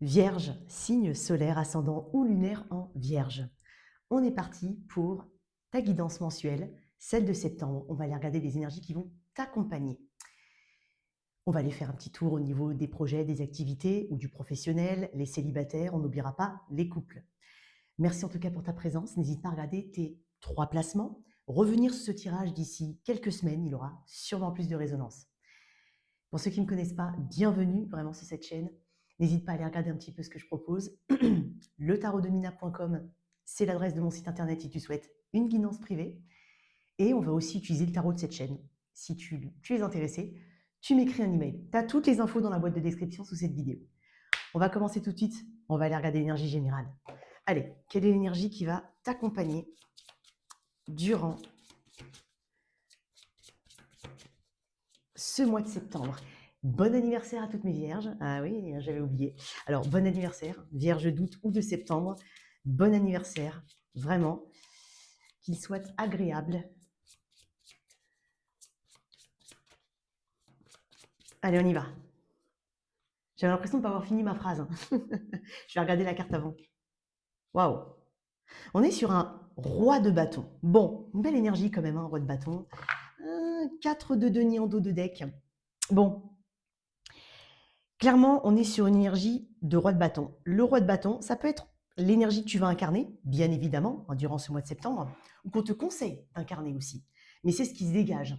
Vierge, signe solaire, ascendant ou lunaire en Vierge. On est parti pour ta guidance mensuelle, celle de septembre. On va aller regarder les énergies qui vont t'accompagner. On va aller faire un petit tour au niveau des projets, des activités ou du professionnel, les célibataires, on n'oubliera pas les couples. Merci en tout cas pour ta présence. N'hésite pas à regarder tes 3 placements. Revenir sur ce tirage d'ici quelques semaines, il aura sûrement plus de résonance. Pour ceux qui ne me connaissent pas, bienvenue vraiment sur cette chaîne. N'hésite pas à aller regarder un petit peu ce que je propose. Letarotdemina.com, c'est l'adresse de mon site internet si tu souhaites une guidance privée. Et on va aussi utiliser le tarot de cette chaîne. Si tu es intéressé, tu m'écris un email. Tu as toutes les infos dans la boîte de description sous cette vidéo. On va commencer tout de suite. On va aller regarder l'énergie générale. Allez, quelle est l'énergie qui va t'accompagner durant ce mois de septembre? Bon anniversaire à toutes mes vierges. Ah oui, j'avais oublié. Alors, bon anniversaire, vierge d'août ou de septembre. Bon anniversaire, vraiment. Qu'il soit agréable. Allez, on y va. J'avais l'impression de ne pas avoir fini ma phrase. Je vais regarder la carte avant. Waouh. On est sur un roi de bâton. Bon, une belle énergie quand même, un roi de bâton. 4 de denier en dos de deck. Bon, clairement, on est sur une énergie de roi de bâton. Le roi de bâton, ça peut être l'énergie que tu vas incarner, bien évidemment, durant ce mois de septembre, ou qu'on te conseille d'incarner aussi. Mais c'est ce qui se dégage.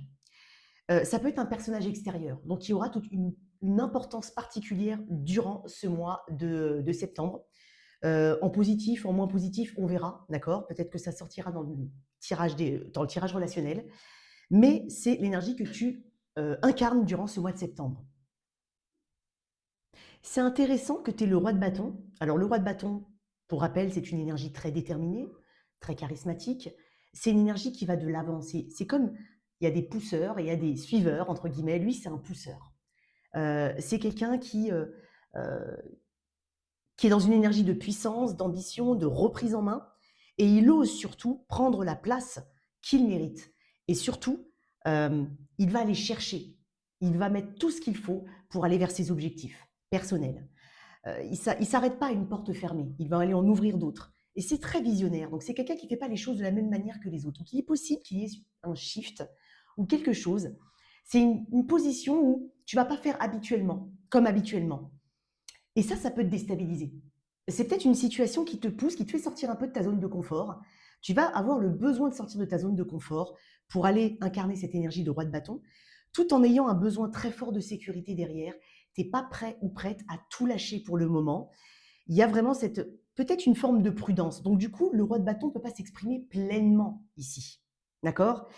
Ça peut être un personnage extérieur, donc il y aura toute une importance particulière durant ce mois de septembre. En positif, en moins positif, on verra, d'accord? Peut-être que ça sortira dans le tirage relationnel, mais c'est l'énergie que tu incarnes durant ce mois de septembre. C'est intéressant que tu aies le roi de bâton. Alors le roi de bâton, pour rappel, c'est une énergie très déterminée, très charismatique. C'est une énergie qui va de l'avant. C'est comme, il y a des pousseurs et il y a des suiveurs, entre guillemets. Lui, c'est un pousseur. C'est quelqu'un qui est dans une énergie de puissance, d'ambition, de reprise en main. Et il ose surtout prendre la place qu'il mérite. Et surtout, il va aller chercher. Il va mettre tout ce qu'il faut pour aller vers ses objectifs personnels. Il ne s'arrête pas à une porte fermée. Il va aller en ouvrir d'autres. Et c'est très visionnaire. Donc, c'est quelqu'un qui ne fait pas les choses de la même manière que les autres. Donc, il est possible qu'il y ait un shift ou quelque chose. C'est une position où tu ne vas pas faire habituellement, comme habituellement. Et ça peut te déstabiliser. C'est peut-être une situation qui te pousse, qui te fait sortir un peu de ta zone de confort. Tu vas avoir le besoin de sortir de ta zone de confort pour aller incarner cette énergie de roi de bâton, tout en ayant un besoin très fort de sécurité derrière. Tu n'es pas prêt ou prête à tout lâcher pour le moment. Il y a vraiment peut-être une forme de prudence. Donc du coup, le roi de bâton ne peut pas s'exprimer pleinement ici. D'accord?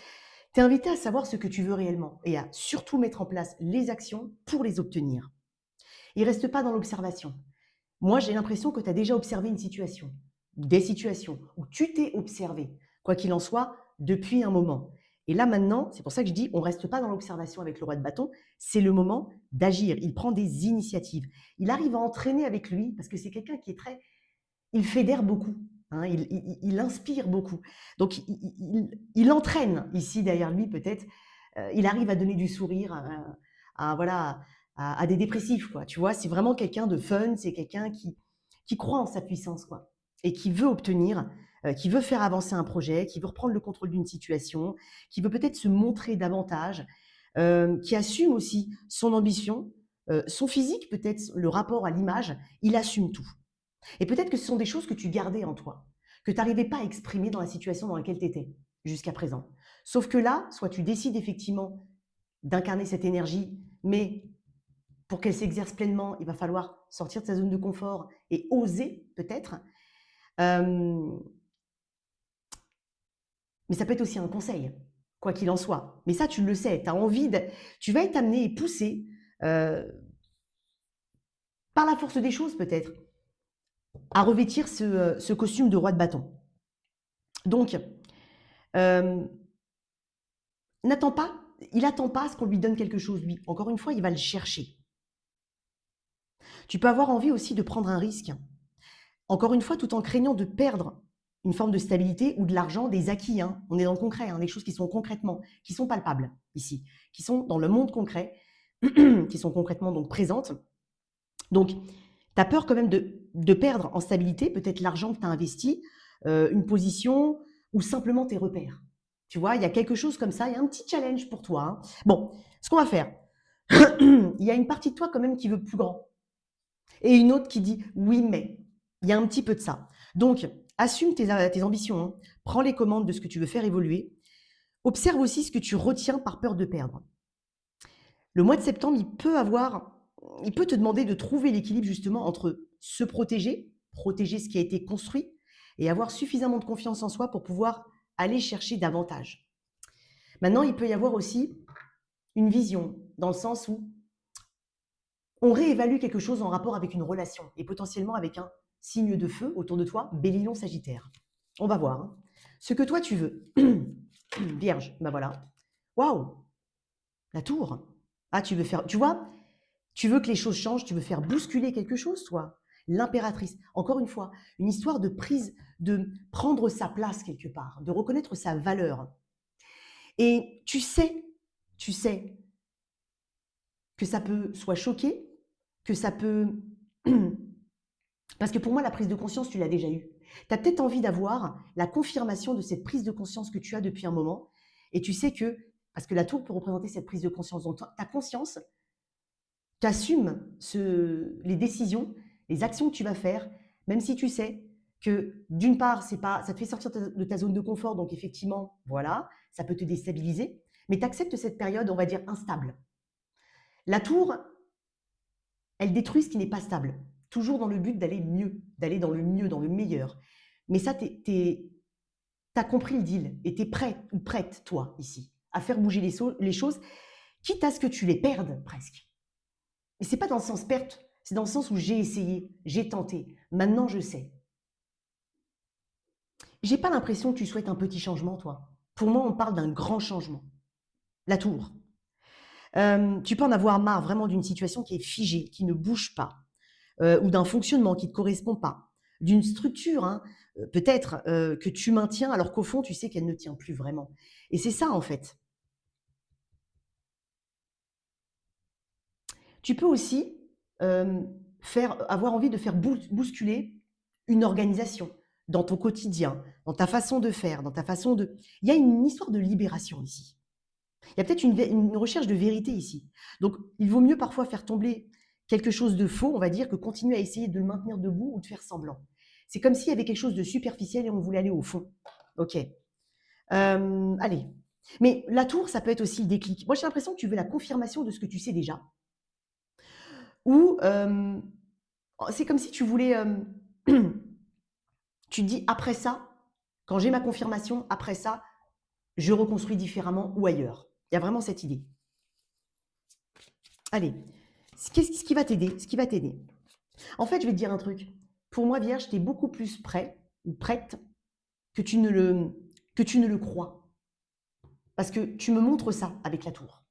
Tu es invité à savoir ce que tu veux réellement et à surtout mettre en place les actions pour les obtenir. Il ne reste pas dans l'observation. Moi, j'ai l'impression que tu as déjà observé une situation, des situations où tu t'es observé, quoi qu'il en soit, depuis un moment. Et là, maintenant, c'est pour ça que je dis, on ne reste pas dans l'observation avec le roi de bâton, c'est le moment d'agir. Il prend des initiatives. Il arrive à entraîner avec lui, parce que c'est quelqu'un qui est très... Il fédère beaucoup, hein, il inspire beaucoup. Donc, il entraîne ici, derrière lui, peut-être. Il arrive à donner du sourire voilà, à des dépressifs, quoi. Tu vois, c'est vraiment quelqu'un de fun, c'est quelqu'un qui croit en sa puissance, quoi, et qui veut obtenir, qui veut faire avancer un projet, qui veut reprendre le contrôle d'une situation, qui veut peut-être se montrer davantage, qui assume aussi son ambition, son physique, peut-être le rapport à l'image, il assume tout. Et peut-être que ce sont des choses que tu gardais en toi, que tu n'arrivais pas à exprimer dans la situation dans laquelle tu étais jusqu'à présent. Sauf que là, soit tu décides effectivement d'incarner cette énergie, mais pour qu'elle s'exerce pleinement, il va falloir sortir de sa zone de confort et oser peut-être. Mais ça peut être aussi un conseil, quoi qu'il en soit. Mais ça, tu le sais, tu as envie tu vas être amené et poussé par la force des choses peut-être à revêtir ce costume de roi de bâton. Donc, n'attend pas, il n'attend pas à ce qu'on lui donne quelque chose, lui. Encore une fois, il va le chercher. Tu peux avoir envie aussi de prendre un risque. Encore une fois, tout en craignant de perdre une forme de stabilité ou de l'argent, des acquis. Hein. On est dans le concret, hein, des choses qui sont concrètement, qui sont palpables ici, qui sont dans le monde concret, qui sont concrètement donc présentes. Donc, Tu as peur quand même de perdre en stabilité, peut-être l'argent que tu as investi, une position ou simplement tes repères. Tu vois, il y a quelque chose comme ça, il y a un petit challenge pour toi, hein. Bon, ce qu'on va faire, il y a une partie de toi quand même qui veut plus grand et une autre qui dit oui, mais il y a un petit peu de ça. Donc, assume tes ambitions, hein. Prends les commandes de ce que tu veux faire évoluer. Observe aussi ce que tu retiens par peur de perdre. Le mois de septembre, il peut te demander de trouver l'équilibre justement entre se protéger, protéger ce qui a été construit et avoir suffisamment de confiance en soi pour pouvoir aller chercher davantage. Maintenant, il peut y avoir aussi une vision dans le sens où on réévalue quelque chose en rapport avec une relation et potentiellement avec un signe de feu autour de toi, Bélier, Sagittaire. On va voir, hein. Ce que toi tu veux. Vierge, ben voilà. Waouh, la tour. Ah, tu veux faire, tu vois, tu veux que les choses changent, tu veux faire bousculer quelque chose, toi. L'impératrice. Encore une fois, une histoire de prise, de prendre sa place quelque part, de reconnaître sa valeur. Et tu sais que ça peut soit choquer, que ça peut... Parce que pour moi, la prise de conscience, tu l'as déjà eue. Tu as peut-être envie d'avoir la confirmation de cette prise de conscience que tu as depuis un moment. Et tu sais que, parce que la tour peut représenter cette prise de conscience, donc ta conscience, tu assumes les décisions, les actions que tu vas faire, même si tu sais que d'une part, c'est pas, ça te fait sortir de ta zone de confort, donc effectivement, voilà, ça peut te déstabiliser, mais tu acceptes cette période, on va dire, instable. La tour, elle détruit ce qui n'est pas stable, toujours dans le but d'aller mieux, d'aller dans le mieux, dans le meilleur. Mais ça, tu as compris le deal et tu es prêt ou prête, toi, ici, à faire bouger les choses, quitte à ce que tu les perdes presque. Et c'est pas dans le sens perte, c'est dans le sens où j'ai essayé, j'ai tenté, maintenant je sais. J'ai pas l'impression que tu souhaites un petit changement, toi. Pour moi, on parle d'un grand changement. La tour. Tu peux en avoir marre vraiment d'une situation qui est figée, qui ne bouge pas, ou d'un fonctionnement qui ne te correspond pas, d'une structure, hein, peut-être que tu maintiens alors qu'au fond, tu sais qu'elle ne tient plus vraiment. Et c'est ça, en fait. Tu peux aussi avoir envie de faire bousculer une organisation dans ton quotidien, dans ta façon de faire, dans ta façon de... Il y a une histoire de libération ici. Il y a peut-être une recherche de vérité ici. Donc, il vaut mieux parfois faire tomber quelque chose de faux, on va dire, que continuer à essayer de le maintenir debout ou de faire semblant. C'est comme s'il y avait quelque chose de superficiel et on voulait aller au fond. Ok. Allez. Mais la tour, ça peut être aussi le déclic. Moi, j'ai l'impression que tu veux la confirmation de ce que tu sais déjà. Ou c'est comme si tu voulais... tu te dis, après ça, quand j'ai ma confirmation, après ça, je reconstruis différemment ou ailleurs. Il y a vraiment cette idée. Allez, ce qui va t'aider? Ce qui va t'aider. En fait, je vais te dire un truc. Pour moi, Vierge, tu es beaucoup plus prêt ou prête que tu ne le crois. Parce que tu me montres ça avec la tour.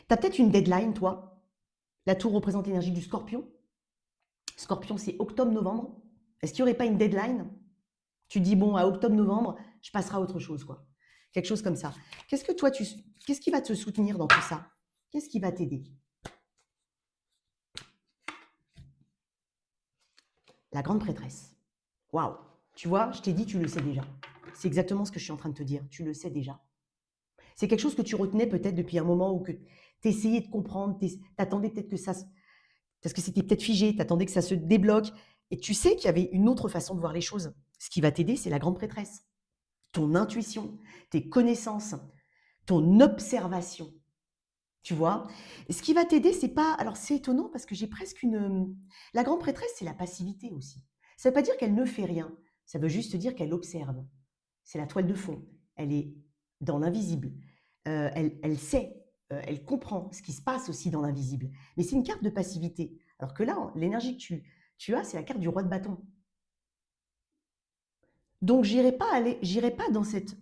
Tu as peut-être une deadline, toi. La tour représente l'énergie du scorpion. Scorpion, c'est octobre-novembre. Est-ce qu'il n'y aurait pas une deadline? Tu dis, bon, à octobre-novembre, je passerai à autre chose, quoi. Quelque chose comme ça. Qu'est-ce qui va te soutenir dans tout ça? Qu'est-ce qui va t'aider? La grande prêtresse. Waouh! Tu vois, je t'ai dit, tu le sais déjà. C'est exactement ce que je suis en train de te dire. Tu le sais déjà. C'est quelque chose que tu retenais peut-être depuis un moment ou que tu essayais de comprendre. Tu attendais peut-être que ça... Parce que c'était peut-être figé, tu attendais que ça se débloque. Et tu sais qu'il y avait une autre façon de voir les choses. Ce qui va t'aider, c'est la grande prêtresse. Ton intuition, tes connaissances, ton observation. Tu vois? Et ce qui va t'aider, c'est pas... Alors, c'est étonnant parce que j'ai presque une... La grande prêtresse, c'est la passivité aussi. Ça ne veut pas dire qu'elle ne fait rien. Ça veut juste dire qu'elle observe. C'est la toile de fond. Elle est dans l'invisible. Elle sait, elle comprend ce qui se passe aussi dans l'invisible. Mais c'est une carte de passivité. Alors que là, l'énergie que tu as, c'est la carte du roi de bâton. Donc, j'irai pas dans cette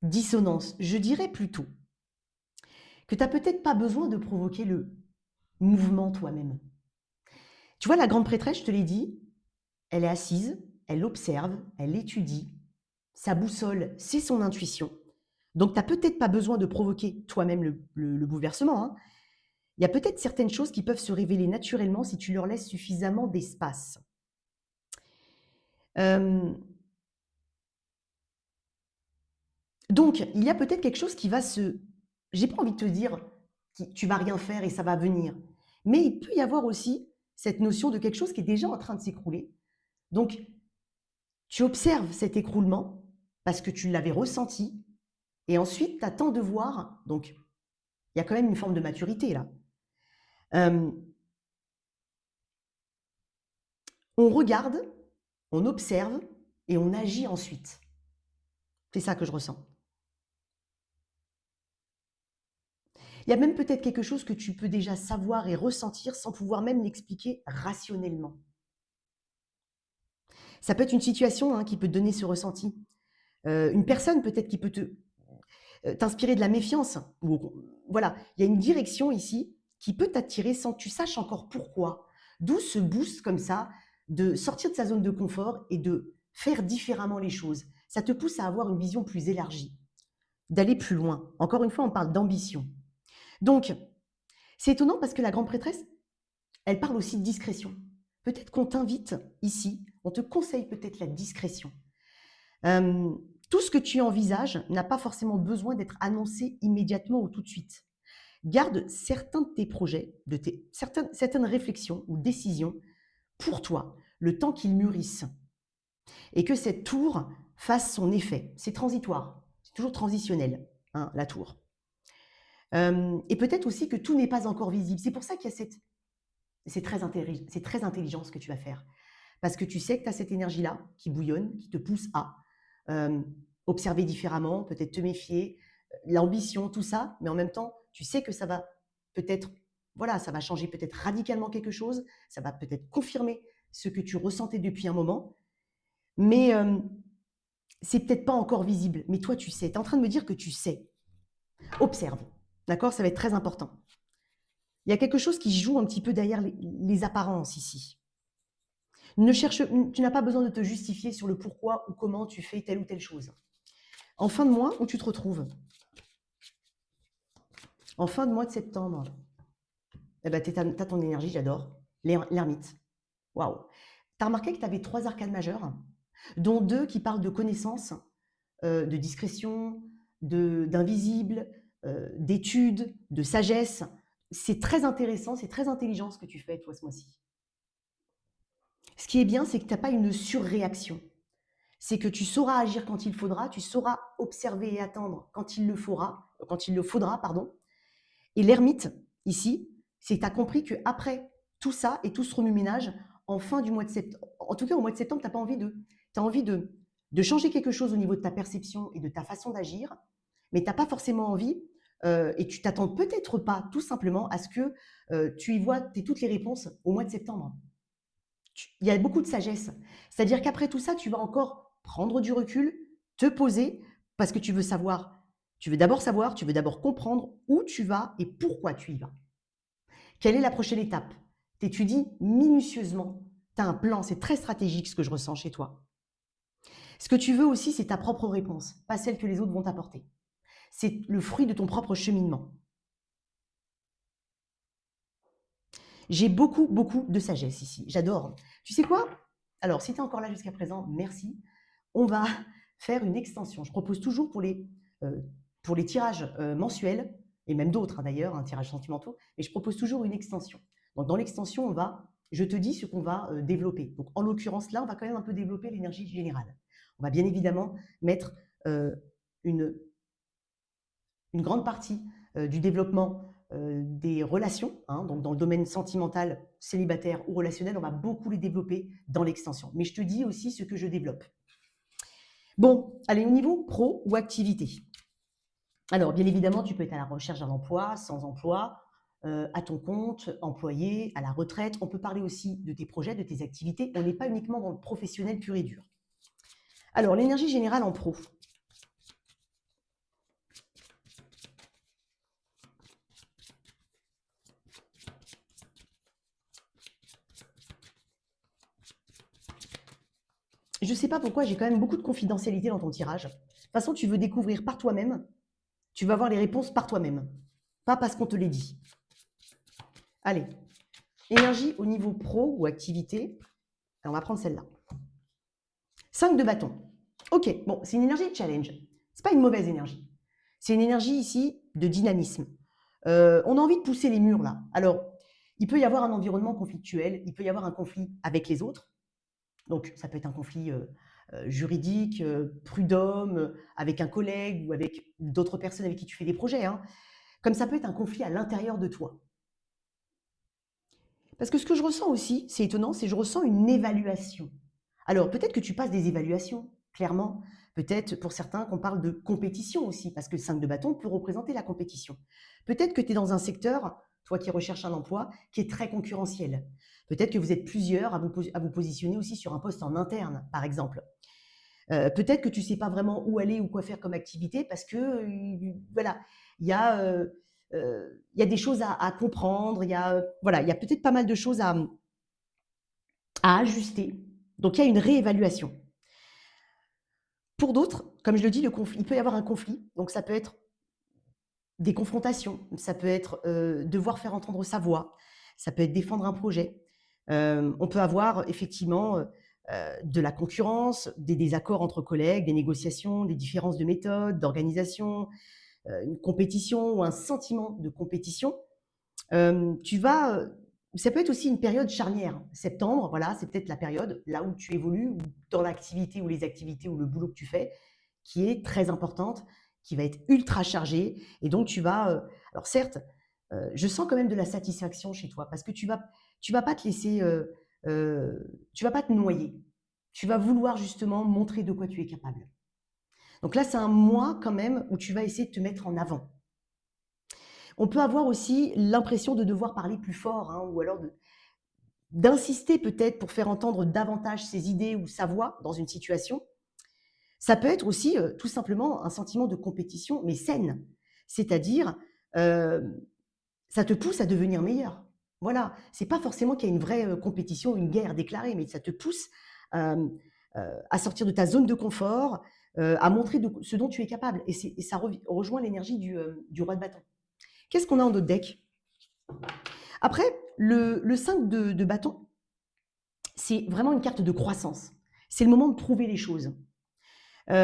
dissonance. Je dirais plutôt que tu n'as peut-être pas besoin de provoquer le mouvement toi-même. Tu vois, la grande prêtresse, je te l'ai dit, elle est assise, elle observe, elle étudie. Sa boussole, c'est son intuition. Donc, tu n'as peut-être pas besoin de provoquer toi-même le bouleversement, hein, Il y a peut-être certaines choses qui peuvent se révéler naturellement si tu leur laisses suffisamment d'espace. Donc, il y a peut-être quelque chose qui va se... J'ai pas envie de te dire que tu vas rien faire et ça va venir. Mais il peut y avoir aussi cette notion de quelque chose qui est déjà en train de s'écrouler. Donc, tu observes cet écroulement parce que tu l'avais ressenti et ensuite, tu attends de voir. Donc, il y a quand même une forme de maturité là. On regarde, on observe et on agit ensuite. C'est ça que je ressens. Il y a même peut-être quelque chose que tu peux déjà savoir et ressentir sans pouvoir même l'expliquer rationnellement. Ça peut être une situation qui peut te donner ce ressenti. Une personne peut-être qui peut t'inspirer de la méfiance. Voilà, il y a une direction ici qui peut t'attirer sans que tu saches encore pourquoi. D'où ce boost comme ça de sortir de sa zone de confort et de faire différemment les choses. Ça te pousse à avoir une vision plus élargie, d'aller plus loin. Encore une fois, on parle d'ambition. Donc, c'est étonnant parce que la grande prêtresse, elle parle aussi de discrétion. Peut-être qu'on t'invite ici, on te conseille peut-être la discrétion. Tout ce que tu envisages n'a pas forcément besoin d'être annoncé immédiatement ou tout de suite. Garde certains de tes projets, certaines réflexions ou décisions pour toi, le temps qu'ils mûrissent. Et que cette tour fasse son effet. C'est transitoire, c'est toujours transitionnel, la tour. Et peut-être aussi que tout n'est pas encore visible. C'est pour ça qu'il y a cette... C'est très intelligent ce que tu vas faire. Parce que tu sais que tu as cette énergie-là qui bouillonne, qui te pousse à observer différemment, peut-être te méfier, l'ambition, tout ça, mais en même temps, tu sais que ça va peut-être, voilà, ça va changer peut-être radicalement quelque chose, ça va peut-être confirmer ce que tu ressentais depuis un moment, mais c'est peut-être pas encore visible, mais toi tu sais, tu es en train de me dire que tu sais. Observe, d'accord? Ça va être très important. Il y a quelque chose qui joue un petit peu derrière les apparences ici. Tu n'as pas besoin de te justifier sur le pourquoi ou comment tu fais telle ou telle chose. En fin de mois, où tu te retrouves? En fin de mois de septembre, eh ben, tu as ton énergie, j'adore, l'ermite. Waouh! Tu as remarqué que tu avais 3 arcanes majeures, dont 2 qui parlent de connaissance, de discrétion, d'invisible, d'études, de sagesse. C'est très intéressant, c'est très intelligent ce que tu fais, toi, ce mois-ci. Ce qui est bien, c'est que tu n'as pas une surréaction. C'est que tu sauras agir quand il faudra, tu sauras observer et attendre quand il le faudra, pardon. Et l'ermite, ici, c'est que tu as compris qu'après tout ça et tout ce remue-ménage, en fin du mois de septembre, en tout cas au mois de septembre, tu as envie de changer quelque chose au niveau de ta perception et de ta façon d'agir, mais tu n'as pas forcément envie et tu t'attends peut-être pas tout simplement à ce que tu y vois toutes les réponses au mois de septembre. Il y a beaucoup de sagesse. C'est-à-dire qu'après tout ça, tu vas encore prendre du recul, te poser, parce que tu veux savoir, tu veux d'abord comprendre où tu vas et pourquoi tu y vas. Quelle est la prochaine étape? Tu étudies minutieusement. Tu as un plan, c'est très stratégique ce que je ressens chez toi. Ce que tu veux aussi, c'est ta propre réponse, pas celle que les autres vont t'apporter. C'est le fruit de ton propre cheminement. J'ai beaucoup, beaucoup de sagesse ici. J'adore. Tu sais quoi? Alors, si tu es encore là jusqu'à présent, merci. On va faire une extension. Je propose toujours pour les tirages mensuels, et même d'autres d'ailleurs, un tirage sentimentaux, et je propose toujours une extension. Donc, dans l'extension, je te dis ce qu'on va développer. Donc, en l'occurrence, là, on va quand même un peu développer l'énergie générale. On va bien évidemment mettre une grande partie du développement des relations, donc dans le domaine sentimental, célibataire ou relationnel, on va beaucoup les développer dans l'extension. Mais je te dis aussi ce que je développe. Bon, allez, au niveau pro ou activité. Alors, bien évidemment, tu peux être à la recherche d'un emploi, sans emploi, à ton compte, employé, à la retraite. On peut parler aussi de tes projets, de tes activités. On n'est pas uniquement dans le professionnel pur et dur. Alors, l'énergie générale en pro. Je ne sais pas pourquoi, j'ai quand même beaucoup de confidentialité dans ton tirage. De toute façon, tu veux découvrir par toi-même. Tu vas avoir les réponses par toi-même, pas parce qu'on te les dit. Allez, énergie au niveau pro ou activité. On va prendre celle-là. 5 de bâton. Ok, bon, c'est une énergie de challenge. C'est pas une mauvaise énergie. C'est une énergie ici de dynamisme. On a envie de pousser les murs là. Alors, il peut y avoir un environnement conflictuel, il peut y avoir un conflit avec les autres. Donc, ça peut être un conflit juridique, prud'homme, avec un collègue ou avec d'autres personnes avec qui tu fais des projets, hein. Comme ça peut être un conflit à l'intérieur de toi. Parce que ce que je ressens aussi, c'est étonnant, c'est que je ressens une évaluation. Alors, peut-être que tu passes des évaluations, clairement. Peut-être pour certains qu'on parle de compétition aussi, parce que le 5 de bâton peut représenter la compétition. Peut-être que tu es dans un secteur, toi qui recherches un emploi, qui est très concurrentiel. Peut-être que vous êtes plusieurs à vous positionner aussi sur un poste en interne, par exemple. Peut-être que tu ne sais pas vraiment où aller ou quoi faire comme activité parce que voilà, il y a, il y a des choses à comprendre, voilà, il y a peut-être pas mal de choses à ajuster. Donc il y a une réévaluation. Pour d'autres, comme je le dis, il peut y avoir un conflit. Donc ça peut être des confrontations, ça peut être devoir faire entendre sa voix, ça peut être défendre un projet. On peut avoir effectivement de la concurrence, des désaccords entre collègues, des négociations, des différences de méthode, d'organisation, une compétition ou un sentiment de compétition. Ça peut être aussi une période charnière. Septembre, voilà, c'est peut-être la période là où tu évolues, ou dans l'activité ou les activités ou le boulot que tu fais, qui est très importante, qui va être ultra chargée. Et donc, alors certes, je sens quand même de la satisfaction chez toi parce que tu vas pas te laisser, tu vas pas te noyer. Tu vas vouloir justement montrer de quoi tu es capable. Donc là, c'est un mois quand même où tu vas essayer de te mettre en avant. On peut avoir aussi l'impression de devoir parler plus fort, hein, ou alors d'insister peut-être pour faire entendre davantage ses idées ou sa voix dans une situation. Ça peut être aussi tout simplement un sentiment de compétition, mais saine. C'est-à-dire, ça te pousse à devenir meilleur. Voilà, c'est pas forcément qu'il y a une vraie compétition, une guerre déclarée, mais ça te pousse à sortir de ta zone de confort, à montrer ce dont tu es capable. Et ça rejoint l'énergie du roi de bâton. Qu'est-ce qu'on a en notre deck? Après, le 5 de bâton, c'est vraiment une carte de croissance. C'est le moment de prouver les choses. Ça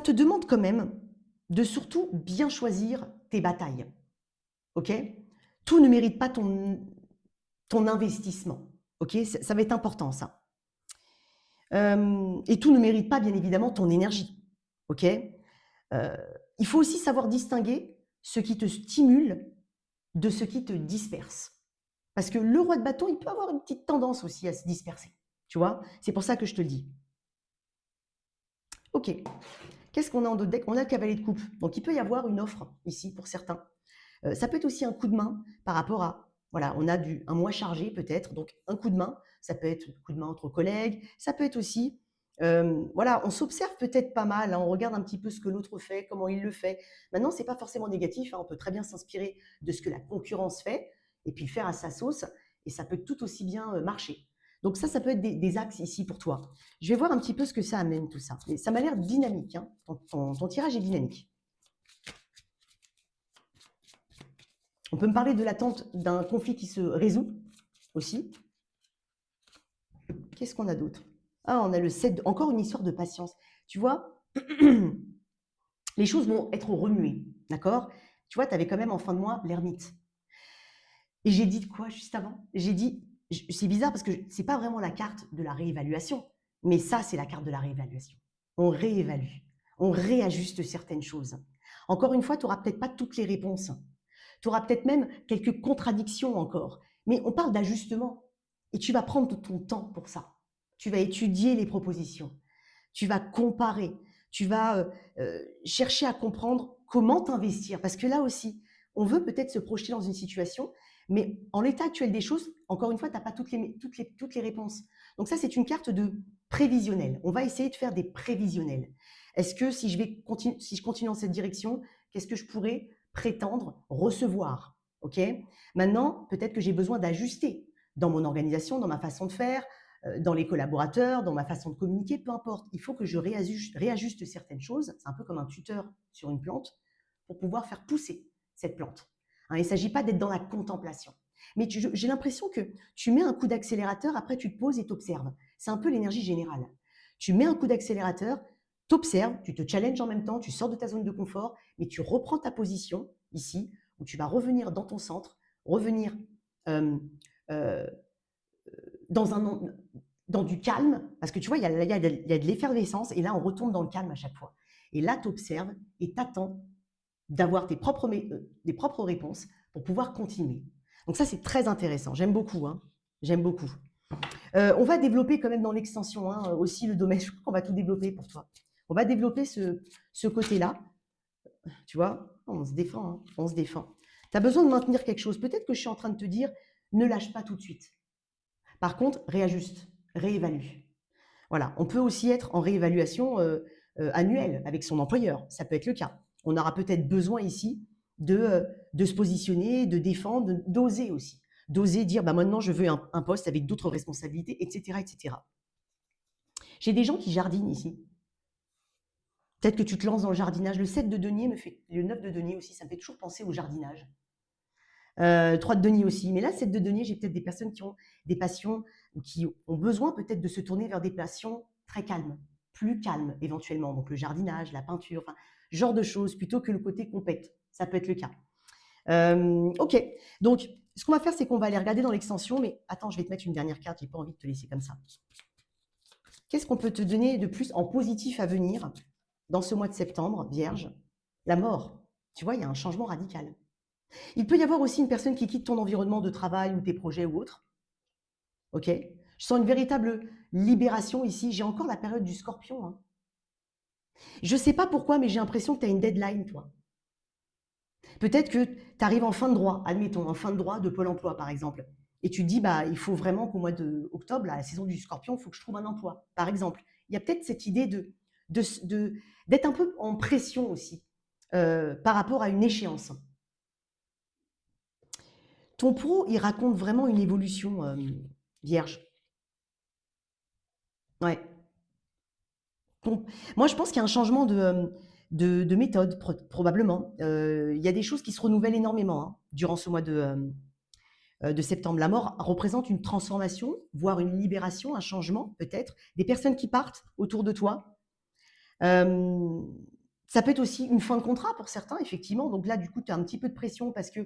te demande quand même de surtout bien choisir tes batailles. Ok? Tout ne mérite pas ton investissement. Ok? Ça va être important, ça. Et tout ne mérite pas, bien évidemment, ton énergie. Ok? Il faut aussi savoir distinguer ce qui te stimule de ce qui te disperse. Parce que le roi de bâton, il peut avoir une petite tendance aussi à se disperser. Tu vois? C'est pour ça que je te le dis. Ok. Qu'est-ce qu'on a en d'autres deck? On a le cavalier de coupe. Donc, il peut y avoir une offre ici pour certains. Ça peut être aussi un coup de main par rapport à, voilà, on a un mois chargé peut-être, donc un coup de main, ça peut être un coup de main entre collègues, ça peut être aussi, voilà, on s'observe peut-être pas mal, hein, on regarde un petit peu ce que l'autre fait, comment il le fait. Maintenant, c'est pas forcément négatif, hein, on peut très bien s'inspirer de ce que la concurrence fait et puis faire à sa sauce, et ça peut tout aussi bien marcher. Donc ça peut être des axes ici pour toi. Je vais voir un petit peu ce que ça amène tout ça. Et ça m'a l'air dynamique, hein, ton tirage est dynamique. On peut me parler de l'attente d'un conflit qui se résout aussi. Qu'est-ce qu'on a d'autre? Ah, on a le 7, encore une histoire de patience. Tu vois, les choses vont être remuées, d'accord? Tu vois, tu avais quand même en fin de mois l'ermite. Et j'ai dit quoi juste avant? J'ai dit, c'est bizarre parce que c'est pas vraiment la carte de la réévaluation, mais ça, c'est la carte de la réévaluation. On réévalue, on réajuste certaines choses. Encore une fois, tu n'auras peut-être pas toutes les réponses. Tu auras peut-être même quelques contradictions encore. Mais on parle d'ajustement. Et tu vas prendre ton temps pour ça. Tu vas étudier les propositions. Tu vas comparer. Tu vas chercher à comprendre comment t'investir. Parce que là aussi, on veut peut-être se projeter dans une situation, mais en l'état actuel des choses, encore une fois, tu n'as pas toutes les réponses. Donc ça, c'est une carte de prévisionnel. On va essayer de faire des prévisionnels. Est-ce que si je continue dans cette direction, qu'est-ce que je pourrais prétendre recevoir? Ok. Maintenant, peut-être que j'ai besoin d'ajuster dans mon organisation, dans ma façon de faire, dans les collaborateurs, dans ma façon de communiquer, peu importe. Il faut que je réajuste certaines choses. C'est un peu comme un tuteur sur une plante pour pouvoir faire pousser cette plante. Hein, il ne s'agit pas d'être dans la contemplation. Mais j'ai l'impression que tu mets un coup d'accélérateur, après tu te poses et t'observes. C'est un peu l'énergie générale. Tu mets un coup d'accélérateur, t'observes, tu te challenges en même temps, tu sors de ta zone de confort, mais tu reprends ta position ici, où tu vas revenir dans ton centre, revenir euh, euh, dans du calme, parce que tu vois, il y a de l'effervescence, et là, on retombe dans le calme à chaque fois. Et là, tu observes et t'attends d'avoir des propres réponses pour pouvoir continuer. Donc ça, c'est très intéressant. J'aime beaucoup. Hein. J'aime beaucoup. On va développer quand même dans l'extension aussi le domaine. Je crois qu'on va tout développer pour toi. On va développer ce côté-là. Tu vois, on se défend. Hein. On se défend. Tu as besoin de maintenir quelque chose. Peut-être que je suis en train de te dire, ne lâche pas tout de suite. Par contre, réajuste, réévalue. Voilà. On peut aussi être en réévaluation annuelle avec son employeur. Ça peut être le cas. On aura peut-être besoin ici de se positionner, de défendre, d'oser aussi. D'oser dire, bah maintenant, je veux un poste avec d'autres responsabilités, etc., etc. J'ai des gens qui jardinent ici. Peut-être que tu te lances dans le jardinage. Le 7 de denier me fait, le 9 de denier aussi, ça me fait toujours penser au jardinage. 3 de denier aussi. Mais là, 7 de denier, j'ai peut-être des personnes qui ont des passions, ou qui ont besoin peut-être de se tourner vers des passions très calmes, plus calmes éventuellement. Donc le jardinage, la peinture, enfin, genre de choses, plutôt que le côté compète. Ça peut être le cas. Ok, donc ce qu'on va faire, c'est qu'on va aller regarder dans l'extension, mais attends, je vais te mettre une dernière carte, j'ai pas envie de te laisser comme ça. Qu'est-ce qu'on peut te donner de plus en positif à venir dans ce mois de septembre, Vierge? La mort. Tu vois, il y a un changement radical. Il peut y avoir aussi une personne qui quitte ton environnement de travail ou tes projets ou autres. Ok? Je sens une véritable libération ici. J'ai encore la période du scorpion. Hein. Je ne sais pas pourquoi, mais j'ai l'impression que tu as une deadline, toi. Peut-être que tu arrives en fin de droit, admettons, en fin de droit de Pôle emploi, par exemple. Et tu te dis, bah, il faut vraiment qu'au mois d'octobre, la saison du scorpion, il faut que je trouve un emploi, par exemple. Il y a peut-être cette idée d'être un peu en pression aussi par rapport à une échéance. Ton pro, il raconte vraiment une évolution, Vierge. Ouais. Moi, je pense qu'il y a un changement de méthode, probablement. Il y a des choses qui se renouvellent énormément hein, durant ce mois de septembre. La mort représente une transformation, voire une libération, un changement peut-être. Des personnes qui partent autour de toi. Ça peut être aussi une fin de contrat pour certains, effectivement. Donc là, du coup, tu as un petit peu de pression parce que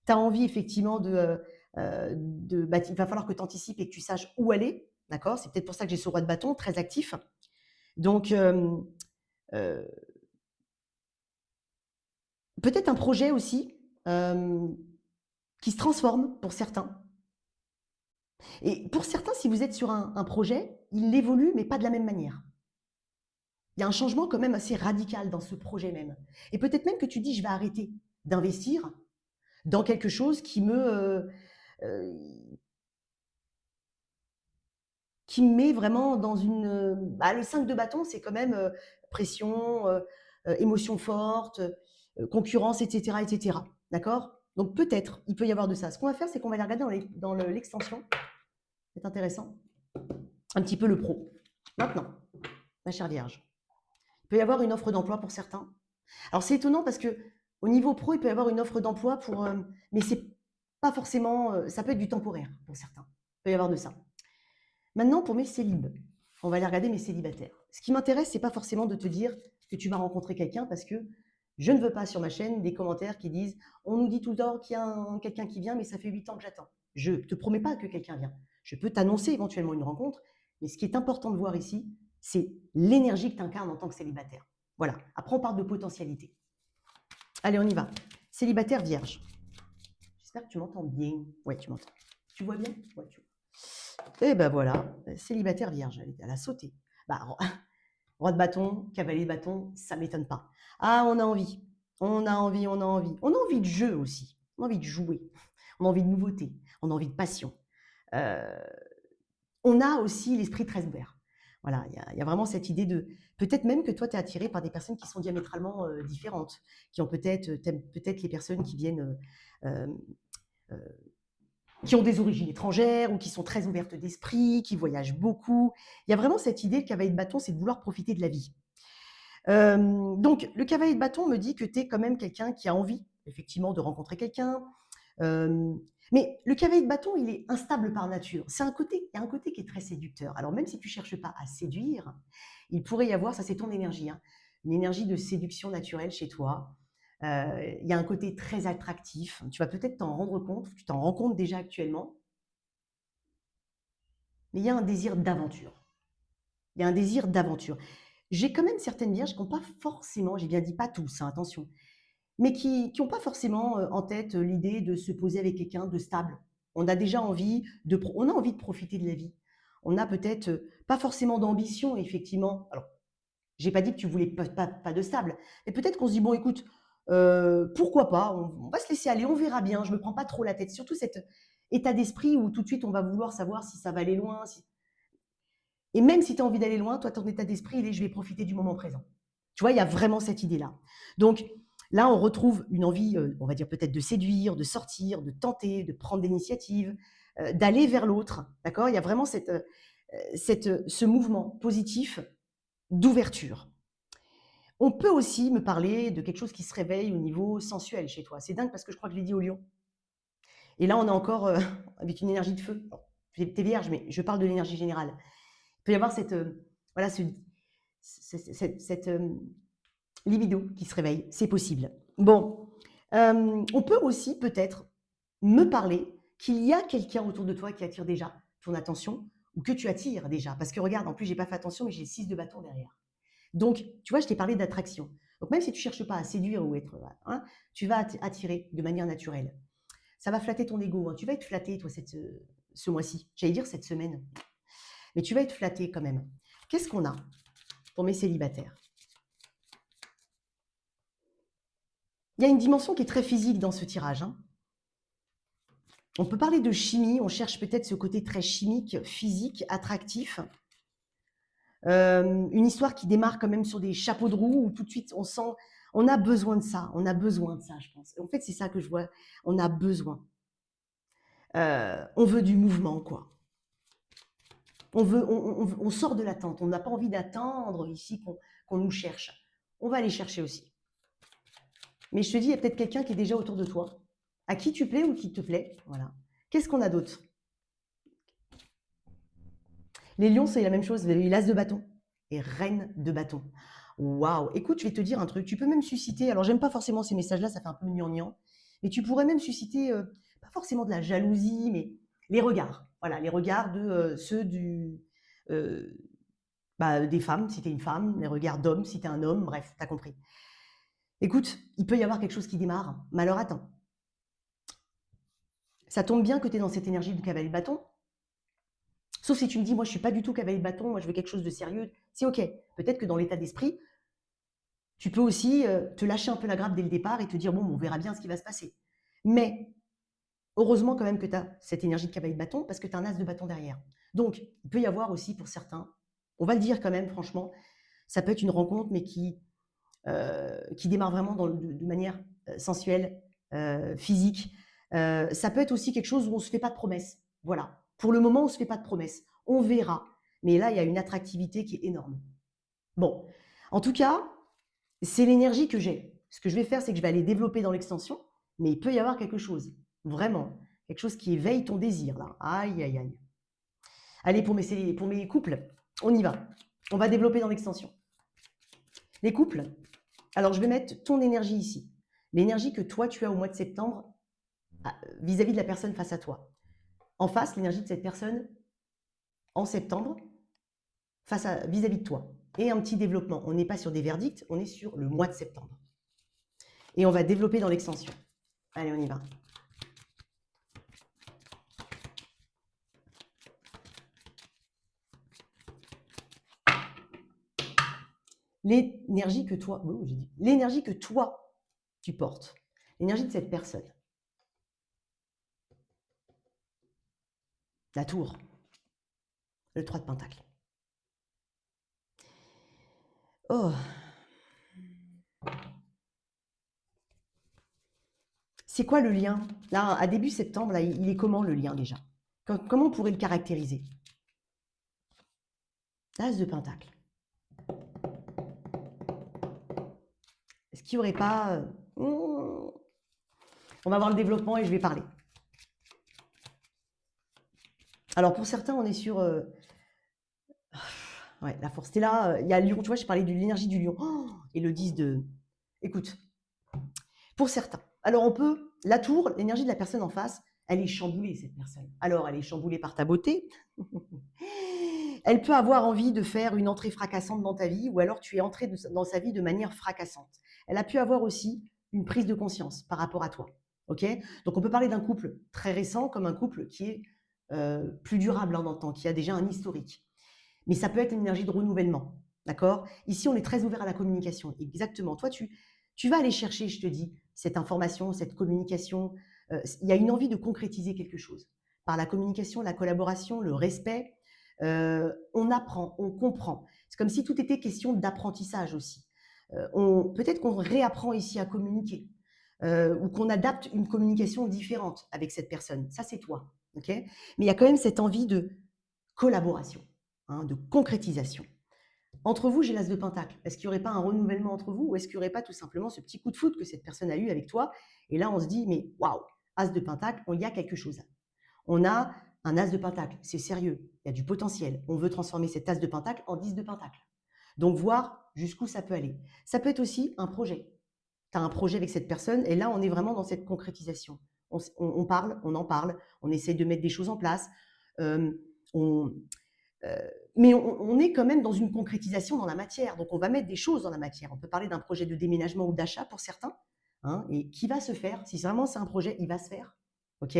tu as envie, effectivement, il va falloir que tu anticipes et que tu saches où aller. D'accord? C'est peut-être pour ça que j'ai ce roi de bâton, très actif. Donc, peut-être un projet aussi qui se transforme pour certains. Et pour certains, si vous êtes sur un projet, il évolue, mais pas de la même manière. Il y a un changement quand même assez radical dans ce projet même. Et peut-être même que tu dis, je vais arrêter d'investir dans quelque chose qui me met vraiment dans une... le 5 de bâton, c'est quand même pression, émotion forte, concurrence, etc. etc. D'accord? Donc peut-être, il peut y avoir de ça. Ce qu'on va faire, c'est qu'on va aller regarder dans l'extension. C'est intéressant. Un petit peu le pro. Maintenant, ma chère Vierge, il peut y avoir une offre d'emploi pour certains. Alors c'est étonnant parce que au niveau pro, il peut y avoir une offre d'emploi pour... mais c'est pas forcément... ça peut être du temporaire pour certains. Il peut y avoir de ça. Maintenant, pour mes célibes, on va aller regarder mes célibataires. Ce qui m'intéresse, c'est pas forcément de te dire que tu vas rencontrer quelqu'un parce que je ne veux pas sur ma chaîne des commentaires qui disent « On nous dit tout le temps qu'il y a quelqu'un qui vient, mais ça fait 8 ans que j'attends. » Je ne te promets pas que quelqu'un vient. Je peux t'annoncer éventuellement une rencontre, mais ce qui est important de voir ici, c'est l'énergie que tu incarnes en tant que célibataire. Voilà. Après, on parle de potentialité. Allez, on y va. Célibataire vierge. J'espère que tu m'entends bien. Ouais, tu m'entends. Tu vois bien? Ouais, tu vois. Et ben voilà, célibataire vierge, elle a sauté. Bah, roi de bâton, cavalier de bâton, ça m'étonne pas. Ah, on a envie, on a envie, on a envie. On a envie de jeu aussi, on a envie de jouer, on a envie de nouveauté, on a envie de passion. On a aussi l'esprit très ouvert. Voilà, il y a vraiment cette idée de... Peut-être même que toi, tu es attiré par des personnes qui sont diamétralement différentes, qui ont peut-être les personnes qui viennent... qui ont des origines étrangères ou qui sont très ouvertes d'esprit, qui voyagent beaucoup. Il y a vraiment cette idée, le cavalier de bâton, c'est de vouloir profiter de la vie. Donc, le cavalier de bâton me dit que tu es quand même quelqu'un qui a envie, effectivement, de rencontrer quelqu'un. Mais le cavalier de bâton, il est instable par nature. Il y a un côté qui est très séducteur. Alors, même si tu ne cherches pas à séduire, il pourrait y avoir, ça c'est ton énergie, hein, une énergie de séduction naturelle chez toi. Il y a un côté très attractif. Tu vas peut-être t'en rendre compte, tu t'en rends compte déjà actuellement. Mais il y a un désir d'aventure. Il y a un désir d'aventure. J'ai quand même certaines vierges qui n'ont pas forcément, j'ai bien dit pas tous, hein, attention, mais qui n'ont pas forcément en tête l'idée de se poser avec quelqu'un de stable. On a déjà envie on a envie de profiter de la vie. On a peut-être pas forcément d'ambition, effectivement. Alors, j'ai pas dit que tu voulais pas de stable, mais peut-être qu'on se dit bon, écoute, pourquoi pas, on va se laisser aller, on verra bien. Je me prends pas trop la tête. Surtout cet état d'esprit où tout de suite on va vouloir savoir si ça va aller loin. Et même si tu as envie d'aller loin, toi, ton état d'esprit, il est je vais profiter du moment présent. Tu vois, il y a vraiment cette idée-là. Donc là, on retrouve une envie, on va dire peut-être de séduire, de sortir, de tenter, de prendre l'initiative, d'aller vers l'autre. D'accord. Il y a vraiment ce mouvement positif d'ouverture. On peut aussi me parler de quelque chose qui se réveille au niveau sensuel chez toi. C'est dingue parce que je crois que je l'ai dit au lion. Et là, on est encore avec une énergie de feu. Bon, tu es vierge, mais je parle de l'énergie générale. Il peut y avoir cette libido qui se réveille, c'est possible. Bon, on peut aussi peut-être me parler qu'il y a quelqu'un autour de toi qui attire déjà ton attention ou que tu attires déjà. Parce que regarde, en plus, j'ai pas fait attention, mais j'ai 6 de bâton derrière. Donc, tu vois, je t'ai parlé d'attraction. Donc, même si tu cherches pas à séduire ou être, hein, tu vas attirer de manière naturelle. Ça va flatter ton ego. Hein. Tu vas être flatté, toi, ce mois-ci. J'allais dire cette semaine. Mais tu vas être flatté quand même. Qu'est-ce qu'on a pour mes célibataires? Il y a une dimension qui est très physique dans ce tirage. Hein. On peut parler de chimie, on cherche peut-être ce côté très chimique, physique, attractif. Une histoire qui démarre quand même sur des chapeaux de roue où tout de suite on sent, on a besoin de ça, je pense. En fait, c'est ça que je vois, on a besoin. On veut du mouvement, quoi. On sort de l'attente, on n'a pas envie d'attendre ici qu'on nous cherche. On va aller chercher aussi. Mais je te dis, il y a peut-être quelqu'un qui est déjà autour de toi, à qui tu plais ou qui te plaît. Voilà. Qu'est-ce qu'on a d'autre? Les lions, c'est la même chose. Vous avez eu l'as de bâton et reine de bâton. Waouh! Écoute, je vais te dire un truc. Tu peux même susciter, alors j'aime pas forcément ces messages-là, ça fait un peu gnangnan, mais tu pourrais même susciter, pas forcément de la jalousie, mais les regards. Voilà, les regards de ceux des femmes, si tu es une femme, les regards d'hommes, si tu es un homme, bref, tu as compris. Écoute, il peut y avoir quelque chose qui démarre, mais alors attends. Ça tombe bien que tu es dans cette énergie de cavalier de bâton. Sauf si tu me dis, moi je suis pas du tout cavalier de bâton, moi je veux quelque chose de sérieux, c'est ok. Peut-être que dans l'état d'esprit, tu peux aussi te lâcher un peu la grappe dès le départ et te dire, bon, on verra bien ce qui va se passer. Mais heureusement quand même que tu as cette énergie de cavalier de bâton parce que tu as un as de bâton derrière. Donc, il peut y avoir aussi pour certains, on va le dire quand même franchement, ça peut être une rencontre mais qui démarre vraiment de manière sensuelle, physique. Ça peut être aussi quelque chose où on ne se fait pas de promesses. Voilà. Pour le moment, on ne se fait pas de promesses. On verra. Mais là, il y a une attractivité qui est énorme. Bon. En tout cas, c'est l'énergie que j'ai. Ce que je vais faire, c'est que je vais aller développer dans l'extension, mais il peut y avoir quelque chose. Vraiment. Quelque chose qui éveille ton désir, là. Aïe, aïe, aïe. Allez, pour mes couples, on y va. On va développer dans l'extension. Les couples, alors je vais mettre ton énergie ici. L'énergie que toi, tu as au mois de septembre vis-à-vis de la personne face à toi. En face, l'énergie de cette personne en septembre vis-à-vis de toi. Et un petit développement. On n'est pas sur des verdicts, on est sur le mois de septembre. Et on va développer dans l'extension. Allez, on y va. L'énergie que toi, l'énergie que toi, tu portes. L'énergie de cette personne. La tour. Le 3 de Pentacle. Oh. C'est quoi le lien? Là, à début septembre, là, il est comment le lien déjà? Comment on pourrait le caractériser? L'As de Pentacle. qu'il n'y aurait pas... on va voir le développement et je vais parler. Alors, pour certains, on est sur... ouais, la force. T'es là, il y a Lion, tu vois, j'ai parlé de l'énergie du lion. Oh, et le 10 de... Écoute, pour certains. Alors, on peut... La tour, l'énergie de la personne en face, elle est chamboulée, cette personne. Alors, elle est chamboulée par ta beauté. Elle peut avoir envie de faire une entrée fracassante dans ta vie, ou alors tu es entré dans sa vie de manière fracassante. Elle a pu avoir aussi une prise de conscience par rapport à toi. Ok. Donc, on peut parler d'un couple très récent comme un couple qui est plus durable dans le temps, qui a déjà un historique. Mais ça peut être une énergie de renouvellement. D'accord. Ici, on est très ouvert à la communication. Exactement. Toi, tu vas aller chercher, je te dis, cette information, cette communication. Il y a une envie de concrétiser quelque chose. Par la communication, la collaboration, le respect, on apprend, on comprend. C'est comme si tout était question d'apprentissage aussi. Peut-être qu'on réapprend ici à communiquer ou qu'on adapte une communication différente avec cette personne. Ça, c'est toi. Okay. Mais il y a quand même cette envie de collaboration, hein, de concrétisation. Entre vous, j'ai l'as de pentacle. Est-ce qu'il n'y aurait pas un renouvellement entre vous ou est-ce qu'il n'y aurait pas tout simplement ce petit coup de foudre que cette personne a eu avec toi? Et là, on se dit, mais waouh, as de pentacle, il y a quelque chose. On a un as de pentacle, c'est sérieux, il y a du potentiel. On veut transformer cet as de pentacle en 10 de pentacle. Donc, voir jusqu'où ça peut aller. Ça peut être aussi un projet. Tu as un projet avec cette personne et là, on est vraiment dans cette concrétisation. On parle, on en parle, on essaie de mettre des choses en place. Mais on est quand même dans une concrétisation dans la matière. Donc, on va mettre des choses dans la matière. On peut parler d'un projet de déménagement ou d'achat pour certains. Hein, et qui va se faire. Si vraiment c'est un projet, il va se faire. Ok.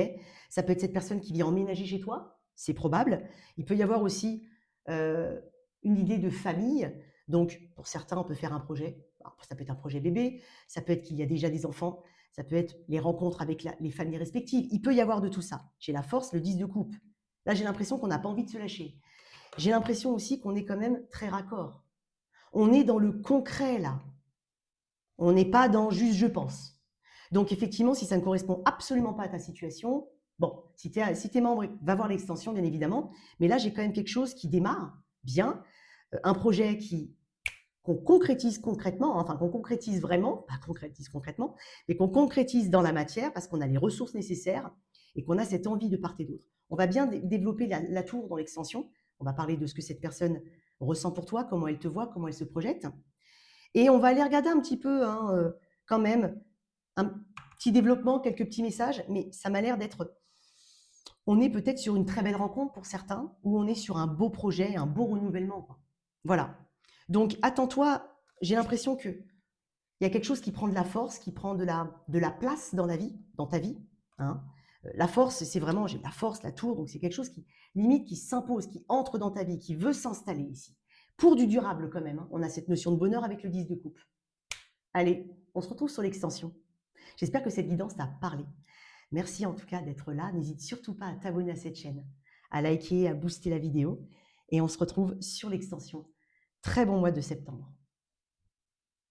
Ça peut être cette personne qui vient emménager chez toi. C'est probable. Il peut y avoir aussi une idée de famille. Donc, pour certains, on peut faire un projet. Alors, ça peut être un projet bébé. Ça peut être qu'il y a déjà des enfants. Ça peut être les rencontres avec les familles respectives. Il peut y avoir de tout ça. J'ai la force, le 10 de coupe. Là, j'ai l'impression qu'on n'a pas envie de se lâcher. J'ai l'impression aussi qu'on est quand même très raccord. On est dans le concret, là. On n'est pas dans juste je pense. Donc, effectivement, si ça ne correspond absolument pas à ta situation, bon, si tu es membre, va voir l'extension, bien évidemment. Mais là, j'ai quand même quelque chose qui démarre bien. Un projet qu'on concrétise concrètement, enfin qu'on concrétise vraiment, pas concrétise concrètement, mais qu'on concrétise dans la matière parce qu'on a les ressources nécessaires et qu'on a cette envie de part et d'autre. On va bien développer la tour dans l'extension. On va parler de ce que cette personne ressent pour toi, comment elle te voit, comment elle se projette. Et on va aller regarder un petit peu, hein, quand même, un petit développement, quelques petits messages, mais ça m'a l'air d'être... On est peut-être sur une très belle rencontre pour certains, ou on est sur un beau projet, un beau renouvellement, quoi. Voilà. Donc, attends-toi, j'ai l'impression qu'il y a quelque chose qui prend de la force, qui prend de la place dans la vie, dans ta vie. Hein. La force, c'est vraiment, j'ai la force, la tour, donc c'est quelque chose qui, limite, qui s'impose, qui entre dans ta vie, qui veut s'installer ici. Pour du durable quand même, hein. On a cette notion de bonheur avec le 10 de coupe. Allez, on se retrouve sur l'extension. J'espère que cette guidance t'a parlé. Merci en tout cas d'être là. N'hésite surtout pas à t'abonner à cette chaîne, à liker, à booster la vidéo. Et on se retrouve sur l'extension. Très bon mois de septembre.